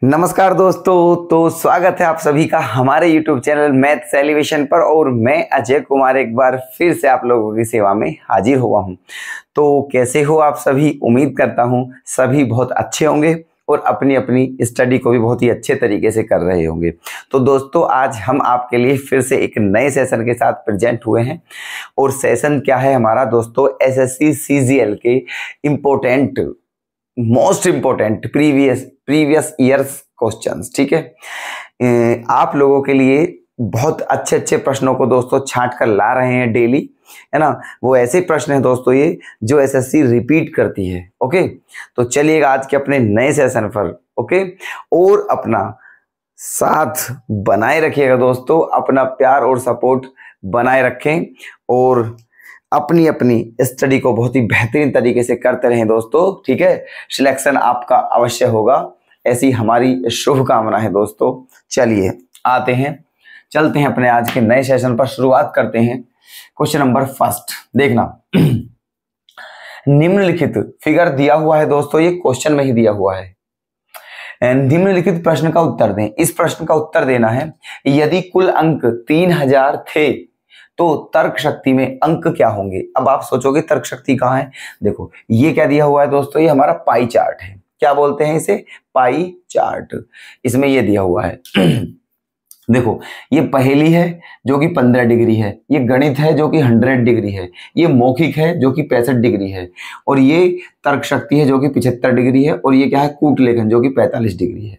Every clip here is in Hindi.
नमस्कार दोस्तों, तो स्वागत है आप सभी का हमारे YouTube चैनल मैथ्स एलिवेशन पर। और मैं अजय कुमार एक बार फिर से आप लोगों की सेवा में हाजिर हुआ हूं। तो कैसे हो आप सभी? उम्मीद करता हूं सभी बहुत अच्छे होंगे और अपनी अपनी स्टडी को भी बहुत ही अच्छे तरीके से कर रहे होंगे। तो दोस्तों, आज हम आपके लिए फिर से एक नए सेशन के साथ प्रेजेंट हुए हैं। और सेशन क्या है हमारा दोस्तों? SSC CGL के important, most important previous years questions. ठीक है, आप लोगों के लिए बहुत अच्छे अच्छे प्रश्नों को दोस्तों छांट कर ला रहे हैं डेली, है ना। वो ऐसे प्रश्न हैं दोस्तों ये जो SSC रिपीट करती है। ओके, तो चलिएगा आज के अपने नए सेशन पर। ओके, और अपना साथ बनाए रखिएगा दोस्तों, अपना प्यार और सपोर्ट बनाए रखें और अपनी अपनी स्टडी को बहुत ही बेहतरीन तरीके से करते रहें दोस्तों। ठीक है, सिलेक्शन आपका अवश्य होगा, ऐसी हमारी शुभकामना है दोस्तों। चलिए चलते हैं अपने आज के नए सेशन पर। शुरुआत करते हैं क्वेश्चन नंबर फर्स्ट। देखना, निम्नलिखित फिगर दिया हुआ है दोस्तों, ये क्वेश्चन में ही दिया हुआ है। निम्नलिखित प्रश्न का उत्तर दें। इस प्रश्न का उत्तर देना है, यदि कुल अंक 3000 थे तो तर्क शक्ति में अंक क्या होंगे। अब आप सोचोगे तर्क शक्ति कहाँ है? देखो, ये क्या दिया हुआ है दोस्तों? ये हमारा पाई चार्ट है। क्या बोलते हैं इसे? Pie chart. इसमें ये दिया हुआ है देखो, ये पहेली है जो कि 15 डिग्री है, ये गणित है जो कि 100 डिग्री है, ये मौखिक है जो कि 65 डिग्री है, और ये तर्क शक्ति है जो कि 75 डिग्री है, और ये क्या है? कूट लेखन जो कि 45 डिग्री है।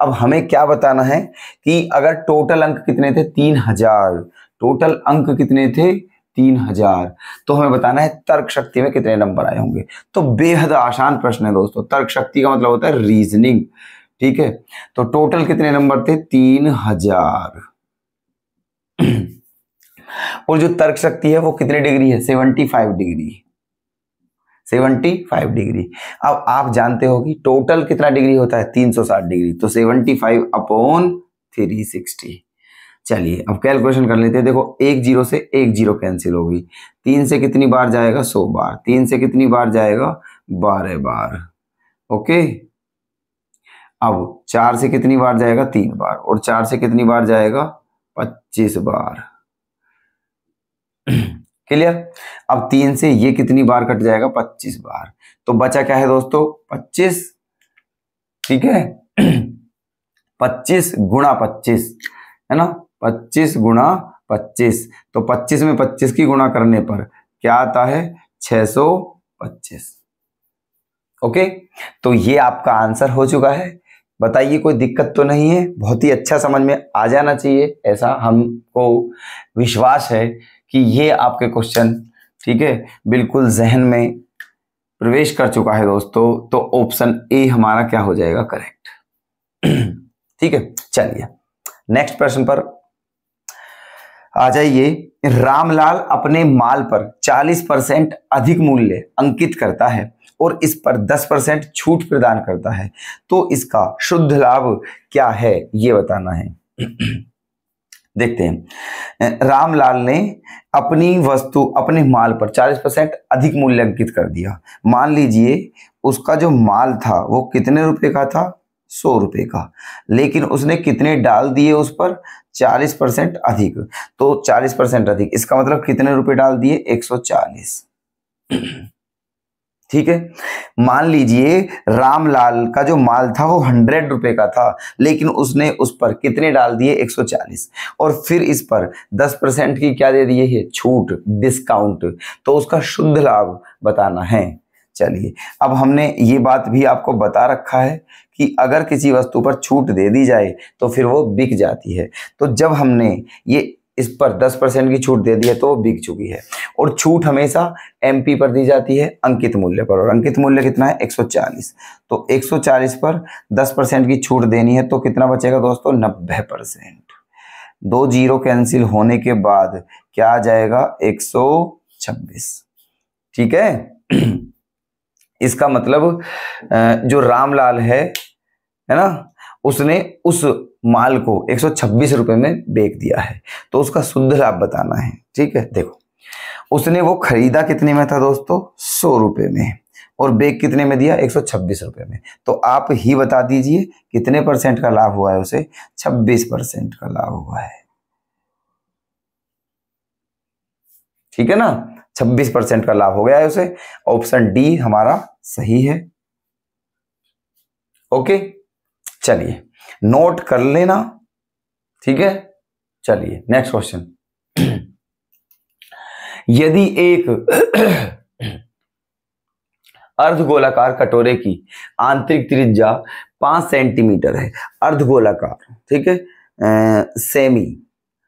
अब हमें क्या बताना है कि अगर टोटल अंक कितने थे? 3000। टोटल अंक कितने थे? 3000। तो हमें बताना है तर्क शक्ति में कितने नंबर आए होंगे। तो बेहद आसान प्रश्न है दोस्तों। तर्क शक्ति का मतलब होता है रीजनिंग। ठीक है, तो टोटल कितने नंबर थे? 3000। और जो तर्क शक्ति है वो कितने डिग्री है? 75 डिग्री। 75 डिग्री। अब आप जानते हो कि टोटल कितना डिग्री होता है? 360 डिग्री। तो 75/360। चलिए अब कैलकुलेशन कर लेते हैं। देखो, एक जीरो से एक जीरो कैंसिल होगी। 3 से कितनी बार जाएगा? 100 बार। 3 से कितनी बार जाएगा? 12 बार। ओके, अब 4 से कितनी बार जाएगा? 3 बार। और 4 से कितनी बार जाएगा? 25 बार। क्लियर? अब 3 से ये कितनी बार कट जाएगा? 25 बार। तो बचा क्या है दोस्तों? 25। ठीक है, 25 गुणा 25, है ना। 25 गुणा 25, तो 25 में 25 की गुणा करने पर क्या आता है? 625। ओके, तो ये आपका आंसर हो चुका है। बताइए, कोई दिक्कत तो नहीं है? बहुत ही अच्छा समझ में आ जाना चाहिए, ऐसा हमको विश्वास है कि ये आपके क्वेश्चन, ठीक है, बिल्कुल जहन में प्रवेश कर चुका है दोस्तों। तो ऑप्शन ए हमारा क्या हो जाएगा? करेक्ट। ठीक है, चलिए नेक्स्ट प्रश्न पर आ जाइए। रामलाल अपने माल पर 40% अधिक मूल्य अंकित करता है और इस पर 10% छूट प्रदान करता है, तो इसका शुद्ध लाभ क्या है? ये बताना है। देखते हैं, रामलाल ने अपनी वस्तु, अपने माल पर 40% अधिक मूल्य अंकित कर दिया। मान लीजिए उसका जो माल था वो कितने रुपए का था? 100 रुपए का। लेकिन उसने कितने डाल दिए उस पर? 40% अधिक। तो 40% अधिक, इसका मतलब कितने रुपए डाल दिए? 140। ठीक है, मान लीजिए रामलाल का जो माल था वो 100 रुपए का था, लेकिन उसने उस पर कितने डाल दिए? 140। और फिर इस पर 10% की क्या दे दिए? है छूट, डिस्काउंट। तो उसका शुद्ध लाभ बताना है। चलिए, अब हमने ये बात भी आपको बता रखा है कि अगर किसी वस्तु पर छूट दे दी जाए तो फिर वो बिक जाती है। तो जब हमने ये इस पर 10% की छूट दे दी है तो वो बिक चुकी है। और छूट हमेशा MP पर दी जाती है, अंकित मूल्य पर। और अंकित मूल्य कितना है? 140। तो 140 पर 10% की छूट देनी है, तो कितना बचेगा दोस्तों? 90%। 2 जीरो कैंसिल होने के बाद क्या आ जाएगा? 126। ठीक है। इसका मतलब जो रामलाल है ना, उसने उस माल को 126 रुपए में बेच दिया है, तो उसका शुद्ध लाभ बताना है। ठीक है, देखो, उसने वो खरीदा कितने में था दोस्तों? 100 रुपए में, और बेग कितने में दिया, 126 रुपए में। तो आप ही बता दीजिए कितने परसेंट का लाभ हुआ है उसे, 26% का लाभ हुआ है। ठीक है ना, 26% का लाभ हो गया है उसे। ऑप्शन डी हमारा सही है। ओके, चलिए नोट कर लेना। ठीक है, चलिए नेक्स्ट क्वेश्चन। यदि एक अर्धगोलाकार कटोरे की आंतरिक त्रिज्या 5 सेंटीमीटर है, अर्धगोलाकार, ठीक है, semi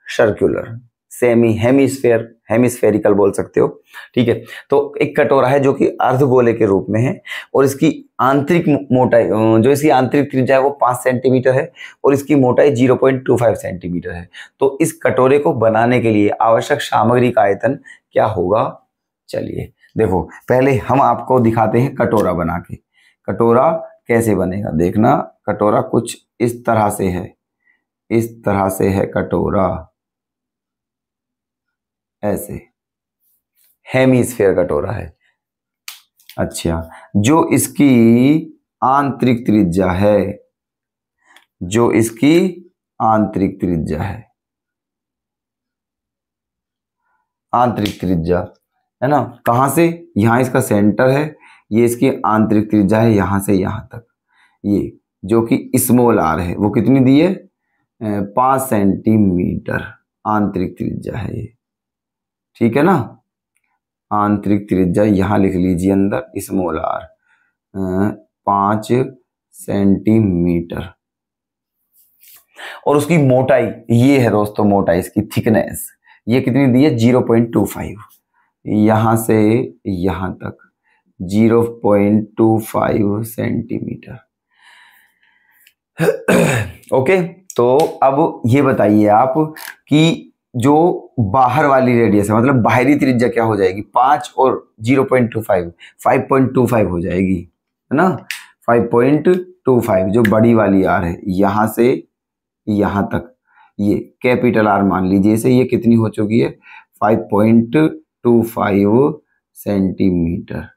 circular, semi hemisphere, hemispherical बोल सकते हो, ठीक है। तो एक कटोरा है जो कि अर्धगोले के रूप में है और इसकी आंतरिक मोटाई, जो इसकी आंतरिक त्रिज्या है वो 5 सेंटीमीटर है और इसकी मोटाई 0.25 सेंटीमीटर है। तो इस कटोरे को बनाने के लिए आवश्यक सामग्री का आयतन क्या होगा? चलिए देखो, पहले हम आपको दिखाते हैं कटोरा बना के। कटोरा कैसे बनेगा देखना। कटोरा कुछ इस तरह से है, इस तरह से है कटोरा, ऐसे हेमिस्फेयर कटोरा है। अच्छा, जो इसकी आंतरिक त्रिज्या है, जो इसकी आंतरिक त्रिज्या है, आंतरिक त्रिज्या है ना, कहां से, यहां इसका सेंटर है, ये इसकी आंतरिक त्रिज्या है यहां से यहां तक, ये जो कि स्मॉल आर है वो कितनी दी है, 5 सेंटीमीटर आंतरिक त्रिज्या है ये। ठीक है ना, आंतरिक त्रिज्या यहां लिख लीजिए अंदर, स्मॉल आर 5 सेंटीमीटर। और उसकी मोटाई ये है दोस्तों, मोटाई इसकी थिकनेस ये कितनी दी है, 0.25, यहां से यहां तक 0.25 सेंटीमीटर। ओके, तो अब ये बताइए आप कि जो बाहर वाली रेडियस है, मतलब बाहरी त्रिज्या क्या हो जाएगी, 5 और 0.25, 5.25 हो जाएगी, है ना, 5.25 जो बड़ी वाली आर है यहां से यहां तक, ये कैपिटल आर मान लीजिए इसे, ये कितनी हो चुकी है, 5.25 सेंटीमीटर,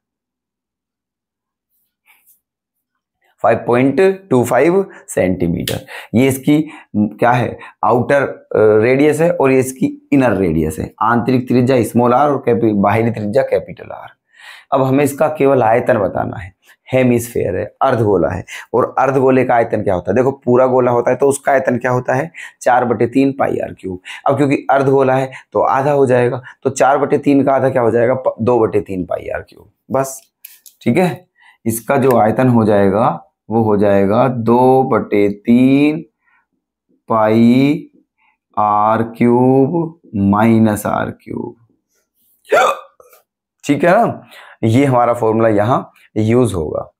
5.25 सेंटीमीटर। ये इसकी क्या है, आउटर रेडियस है और ये इसकी इनर रेडियस है। आंतरिक त्रिज्या स्मॉल आर और बाहरी त्रिज्या कैपिटल आर। अब हमें इसका केवल आयतन बताना है। हेमिस्फेयर है, अर्धगोला है, और अर्धगोले का आयतन क्या होता है, देखो पूरा गोला होता है तो उसका आयतन क्या होता है, 4/3 पाई आर क्यूब। अब क्योंकि अर्धगोला है तो आधा हो जाएगा, तो 4/3 का आधा क्या हो जाएगा, 2/3 पाई आर क्यूब, बस। ठीक है, इसका जो आयतन हो जाएगा वो हो जाएगा 2/3 pi r cube minus r cube. ठीक है ना, ये हमारा फॉर्मूला यहाँ यूज होगा,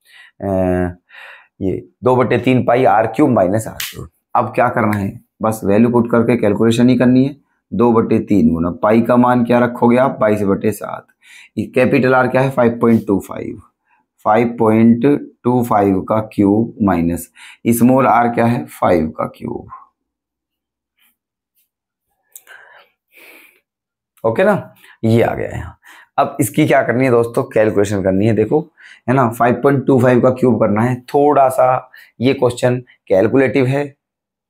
ये 2/3 pi r cube minus r cube. अब क्या करना है, बस वैल्यू पुट करके कैलकुलेशन ही करनी है। 2/3 गुना पाई का मान क्या रखोगे आप, 22/7। ये कैपिटल आर क्या है, 5.25, 5.25 का क्यूब माइनस स्मॉल आर क्या है, 5 का क्यूब। ओके ना, ये आ गया यहाँ। अब इसकी क्या करनी है दोस्तों, कैलकुलेशन करनी है, देखो है ना, 5.25 का क्यूब करना है। थोड़ा सा ये क्वेश्चन कैलकुलेटिव है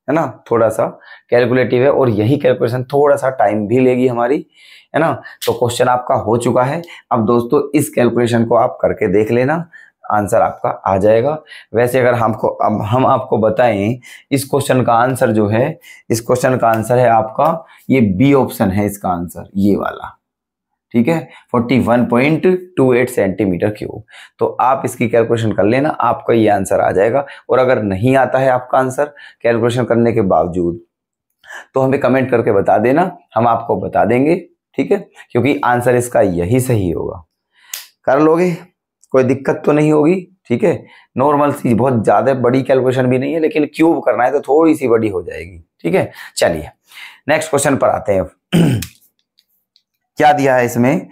ना, थोड़ा सा कैलकुलेटिव है, और यही कैलकुलेशन थोड़ा सा टाइम भी लेगी हमारी, है ना। तो क्वेश्चन आपका हो चुका है। अब दोस्तों इस कैलकुलेशन को आप करके देख लेना, आंसर आपका आ जाएगा। वैसे अगर हम आपको बताएं, इस क्वेश्चन का आंसर जो है, इस क्वेश्चन का आंसर है आपका ये बी ऑप्शन है इसका आंसर, ये वाला। ठीक है, 41.28 सेंटीमीटर क्यूब। तो आप इसकी कैलकुलेशन कर लेना, आपका ये आंसर आ जाएगा। और अगर नहीं आता है आपका आंसर कैलकुलेशन करने के बावजूद, तो हमें कमेंट करके बता देना, हम आपको बता देंगे। ठीक है, क्योंकि आंसर इसका यही सही होगा। कर लोगे, कोई दिक्कत तो नहीं होगी। ठीक है, नॉर्मल सी, बहुत ज्यादा बड़ी कैलकुलेशन भी नहीं है, लेकिन क्यूब करना है तो थोड़ी सी बड़ी हो जाएगी। ठीक है, चलिए नेक्स्ट क्वेश्चन पर आते हैं। क्या दिया है इसमें,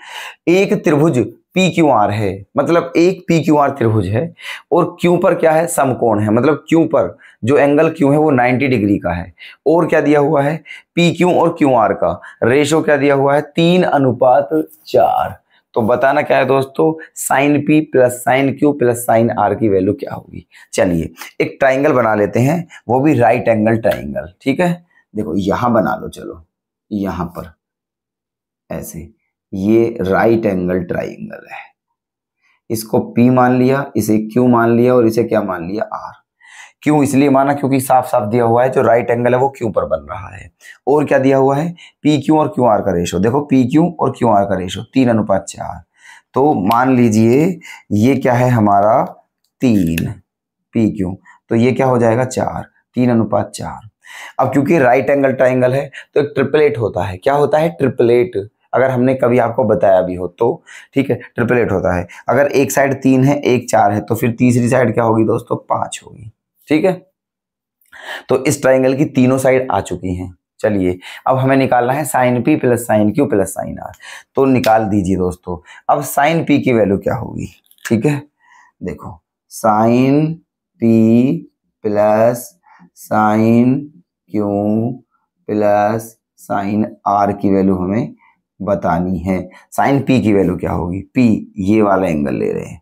एक त्रिभुज PQR है, मतलब एक PQR त्रिभुज है, और Q पर क्या है, समकोण है, मतलब Q पर जो एंगल Q है वो 90 डिग्री का है। और क्या दिया हुआ है, PQ और QR का रेशो क्या दिया हुआ है, 3:4। तो बताना क्या है दोस्तों, sine P plus sine Q plus sine R की वैल्यू क्या होगी। चलिए एक ट्राइंगल बना लेते हैं, वो भी राइट एंगल ट्राइंगल। ठीक है, देखो यहां बना लो, चलो यहां पर ऐसे, ये राइट एंगल ट्राइंगल है, इसको P मान लिया, इसे Q मान लिया और इसे क्या मान लिया, R। क्यों इसलिए माना क्योंकि साफ साफ दिया हुआ है जो राइट एंगल है वो Q पर बन रहा है। और क्या दिया हुआ है, PQ और QR का रेशो, देखो PQ और QR का रेशो 3:4। तो मान लीजिए ये क्या है हमारा 3 PQ, तो ये क्या हो जाएगा 4, 3:4। अब क्योंकि राइट एंगल ट्राइंगल है तो एक ट्रिपलेट होता है। क्या होता है, ट्रिपलेट, अगर हमने कभी आपको बताया भी हो तो। ठीक है, ट्रिपलेट होता है, अगर एक साइड 3 है एक 4 है तो फिर तीसरी साइड क्या होगी दोस्तों, 5 होगी। ठीक है, तो इस ट्राइंगल की तीनों साइड आ चुकी हैं। चलिए अब हमें निकालना है sine P plus sine Q plus sine R, तो निकाल दीजिए दोस्तों। अब साइन पी की वैल्यू क्या होगी, ठीक है, देखो sine P plus sine Q plus sine R की वैल्यू हमें बतानी है। साइन पी की वैल्यू क्या होगी, पी ये वाला एंगल ले रहे हैं।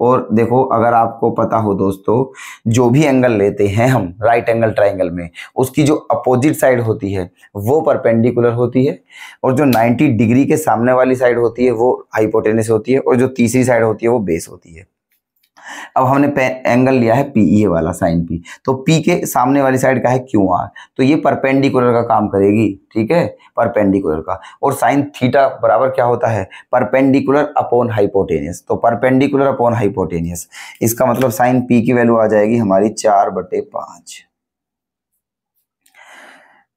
और देखो अगर आपको पता हो दोस्तों, जो भी एंगल लेते हैं हम राइट एंगल ट्राइंगल में, उसकी जो अपोजिट साइड होती है वो परपेंडिकुलर होती है, और जो 90 डिग्री के सामने वाली साइड होती है वो हाइपोटेनस होती है, और जो तीसरी साइड होती है वो बेस होती है। अब हमने एंगल लिया है पी, ये वाला साइन पी, तो पी के सामने वाली साइड का है क्यू आर, तो ये परपेंडिकुलर का काम करेगी। ठीक है, परपेंडिकुलर का। और साइन थीटा बराबर क्या होता है, परपेंडिकुलर अपॉन हाइपोटेनियस, तो परपेंडिकुलर अपॉन हाइपोटेनियस, इसका मतलब साइन पी की वैल्यू आ जाएगी हमारी 4/5।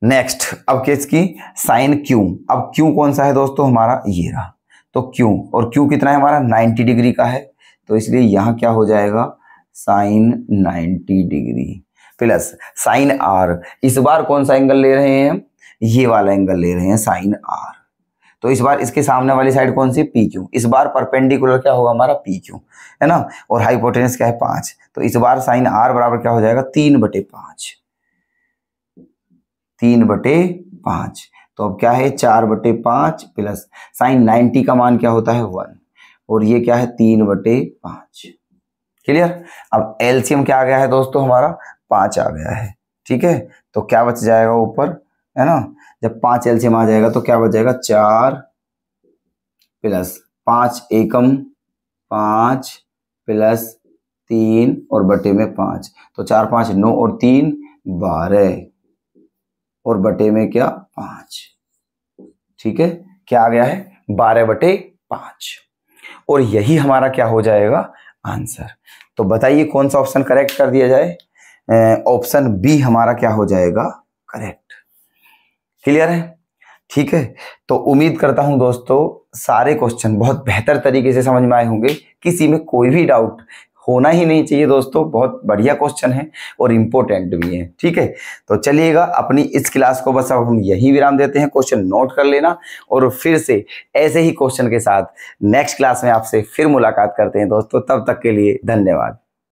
नेक्स्ट अब केस की साइन क्यू। अब क्यू कौन सा है दोस्तों, हमारा ये रहा, तो क्यू, और क्यू कितना है हमारा 90 डिग्री का है, तो इसलिए यहां क्या हो जाएगा sine 90 degree plus sine R. इस बार कौन सा एंगल ले रहे हैं हम, ये वाला एंगल ले रहे हैं साइन आर, तो इस बार इसके सामने वाली साइड कौन सी, पी क्यू। इस बार परपेंडिकुलर क्या होगा हमारा पी क्यू, है ना, और हाइपोटेनस क्या है 5, तो इस बार साइन आर बराबर क्या हो जाएगा 3/5, 3/5। तो अब क्या है 4/5 प्लस साइन 90 का मान क्या होता है 1, और ये क्या है 3/5। क्लियर। अब एलसीएम क्या आ गया है दोस्तों हमारा 5 आ गया है। ठीक है, तो क्या बच जाएगा ऊपर, है ना, जब 5 एलसीएम आ जाएगा तो क्या बच जाएगा 4 प्लस 5 एकम 5 प्लस 3 और बटे में 5, तो 4 5 9 और 3 12 और बटे में क्या 5। ठीक है, क्या आ गया है 12/5, और यही हमारा क्या हो जाएगा आंसर। तो बताइए कौन सा ऑप्शन करेक्ट कर दिया जाए, ऑप्शन बी हमारा क्या हो जाएगा करेक्ट। क्लियर है। ठीक है, तो उम्मीद करता हूं दोस्तों सारे क्वेश्चन बहुत बेहतर तरीके से समझ में आए होंगे, किसी में कोई भी डाउट होना ही नहीं चाहिए दोस्तों। बहुत बढ़िया क्वेश्चन है और इम्पोर्टेंट भी है। ठीक है, तो चलिएगा अपनी इस क्लास को बस अब हम यही विराम देते हैं। क्वेश्चन नोट कर लेना, और फिर से ऐसे ही क्वेश्चन के साथ नेक्स्ट क्लास में आपसे फिर मुलाकात करते हैं दोस्तों। तब तक के लिए धन्यवाद।